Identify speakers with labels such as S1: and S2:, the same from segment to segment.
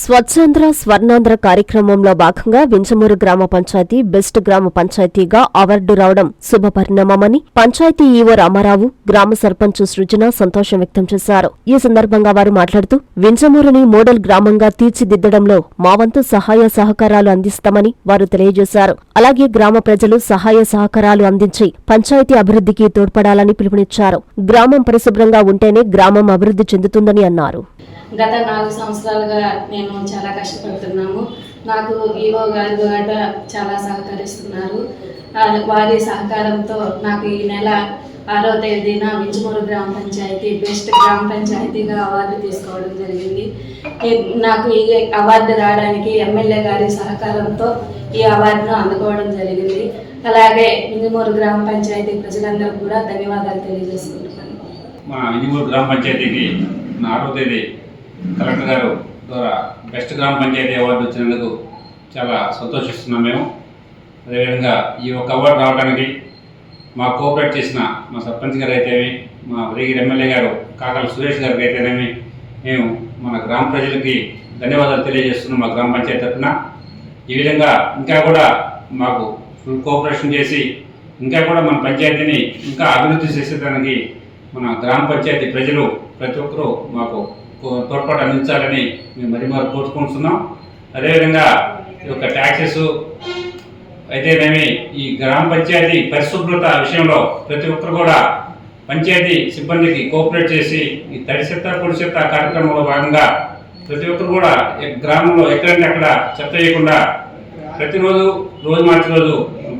S1: స్వచ్ఛాంధ్ర స్వర్ణాంధ్ర కార్యక్రమంలో భాగంగా వింజమూరు గ్రామ పంచాయతీ బెస్ట్ గ్రామ పంచాయతీగా అవార్డు రావడం శుభపరిణామమని పంచాయతీ ఈవో రామారావు, గ్రామ సర్పంచ్ సృజన సంతోషం వ్యక్తం చేశారు. ఈ సందర్భంగా వారు మాట్లాడుతూ వింజమూరుని మోడల్ గ్రామంగా తీర్చిదిద్దడంలో మా వంతు సహాయ సహకారాలు అందిస్తామని వారు తెలియజేశారు. అలాగే గ్రామ ప్రజలు సహాయ సహకారాలు అందించి పంచాయతీ అభివృద్ధికి తోడ్పడాలని పిలుపునిచ్చారు. గ్రామం పరిశుభ్రంగా ఉంటేనే గ్రామం అభివృద్ధి చెందుతుందని అన్నారు.
S2: గత 4 సంవత్సరాలుగా నేను చాలా కష్టపడుతున్నాము. నాకు ఈవో గారు కూడా చాలా సహకరిస్తున్నారు. వారి సహకారంతో నాకు ఈ నెల 6వ తేదీన వింజమూరు గ్రామ పంచాయతీ బెస్ట్ గ్రామ పంచాయతీగా అవార్డు తీసుకోవడం జరిగింది. నాకు ఈ అవార్డు రావడానికి ఎమ్మెల్యే గారి సహకారంతో ఈ అవార్డును అందుకోవడం జరిగింది. అలాగే వింజమూరు గ్రామ పంచాయతీ ప్రజలందరూ కూడా ధన్యవాదాలు తెలియజేసుకుంటున్నాను.
S3: మా వింజమూరు గ్రామ పంచాయతీకి 6వ తేదీ కలెక్టర్ గారు ద్వారా బెస్ట్ గ్రామ పంచాయతీ అవార్డు వచ్చినందుకు చాలా సంతోషిస్తున్నాం మేము. అదేవిధంగా ఈ ఒక అవార్డు రావడానికి మా కోఆపరేట్ చేసిన మా సర్పంచ్ గారు అయితేనేమి, మా ఉదయగిరి ఎమ్మెల్యే గారు కాకల సురేష్ గారికి అయితేనేమి మేము మన గ్రామ ప్రజలకి ధన్యవాదాలు తెలియజేస్తున్నాం. మా గ్రామ పంచాయతీ తరఫున ఈ విధంగా ఇంకా కూడా మాకు ఫుల్ కోఆపరేషన్ చేసి ఇంకా కూడా మన పంచాయతీని ఇంకా అభివృద్ధి చేసేదానికి మన గ్రామ పంచాయతీ ప్రజలు ప్రతి ఒక్కరూ మాకు తోడ్పాటు అందించాలని మేము మరి కోరుకుంటున్నాం. అదేవిధంగా ఈ యొక్క ట్యాక్సెస్ అయితేనేమి ఈ గ్రామ పంచాయతీ పరిశుభ్రత విషయంలో ప్రతి ఒక్కరు కూడా పంచాయతీ సిబ్బందికి కోఆపరేట్ చేసి ఈ తడి చెత్త పొడి చెత్త కార్యక్రమంలో భాగంగా ప్రతి ఒక్కరు కూడా గ్రామంలో ఎక్కడంటే అక్కడ చెత్త వేయకుండా ప్రతిరోజు రోజు మార్చి రోజు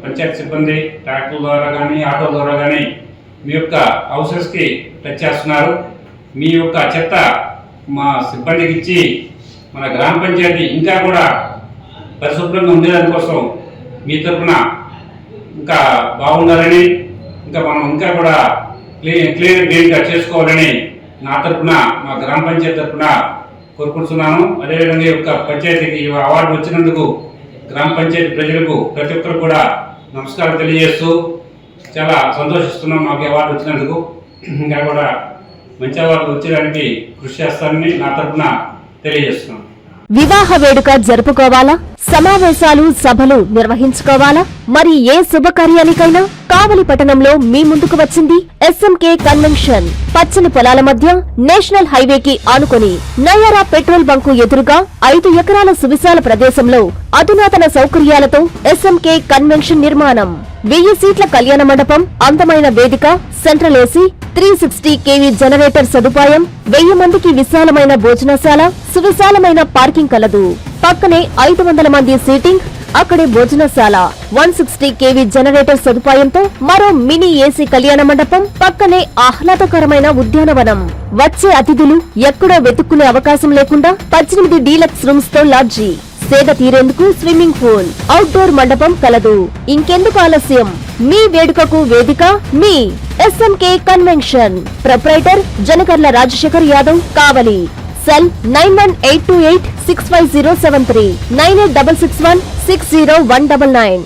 S3: పంచాయతీ సిబ్బంది ట్రాక్టర్ ద్వారా కానీ ఆటో ద్వారా కానీ మీ యొక్క హౌసెస్కి టచ్ చేస్తున్నారు. మీ యొక్క చెత్త మా సిబ్బందికి ఇచ్చి మన గ్రామ పంచాయతీ ఇంకా కూడా పరిశుభ్రంగా ఉండేదానికోసం మీ తరఫున ఇంకా బాగుండాలని, ఇంకా మనం ఇంకా కూడా క్లీన్గా చేసుకోవాలని నా తరఫున మా గ్రామ పంచాయతీ తరఫున కోరుకుంటున్నాను. అదేవిధంగా ఈ యొక్క పంచాయతీకి అవార్డు వచ్చినందుకు గ్రామ పంచాయతీ ప్రజలకు ప్రతి ఒక్కరు కూడా నమస్కారం తెలియజేస్తూ చాలా సంతోషిస్తున్నాం. మాకు అవార్డు వచ్చినందుకు ఇంకా కూడా మంచి అవార్డు వచ్చేదానికి కృషి చేస్తానని నా తరఫున తెలియజేస్తున్నాను.
S1: వివాహ వేడుక జరుపుకోవాలా, సమావేశాలు సభలు నిర్వహించుకోవాలా, మరి ఏ శుభకార్యానికైనా కావలి పట్టణంలో మీ ముందుకు వచ్చింది ఎస్ఎంకే కన్వెన్షన్. పచ్చని పొలాల మధ్య నేషనల్ హైవేకి ఆనుకొని నయారా పెట్రోల్ బంకు ఎదురుగా 5 ఎకరాల సువిశాల ప్రదేశంలో అధునాతన సౌకర్యాలతో ఎస్ఎంకే కన్వెన్షన్ నిర్మాణం. 1000 సీట్ల కళ్యాణ మండపం, అందమైన వేదిక, సెంట్రల్ ఏసీ, 360 kV జనరేటర్ సదుపాయం, 1000 మందికి విశాలమైన భోజనశాల, సువిశాలమైన పార్కింగ్ కలదు. పక్కనే 500 మంది సీటింగ్, అక్కడే భోజనశాల, 160 kV జనరేటర్ సదుపాయంతో మరో మినీ ఏసీ కళ్యాణ మండపం, పక్కనే ఆహ్లాదకరమైన ఉద్యానవనం. వచ్చే అతిథులు ఎక్కడో వెతుక్కునే అవకాశం లేకుండా 18 డీలక్స్ రూమ్స్ తో లాడ్జీ, సేద తీరేందుకు స్విమ్మింగ్ పూల్, అవుట్డోర్ మండపం కలదు. ఇంకెందుకు ఆలస్యం? మీ వేడుకకు వేదిక మీ SMK convention. Proprietor Janakarla Rajasekhar Yadav, Kavali. Cell 9182865073, 9866160199.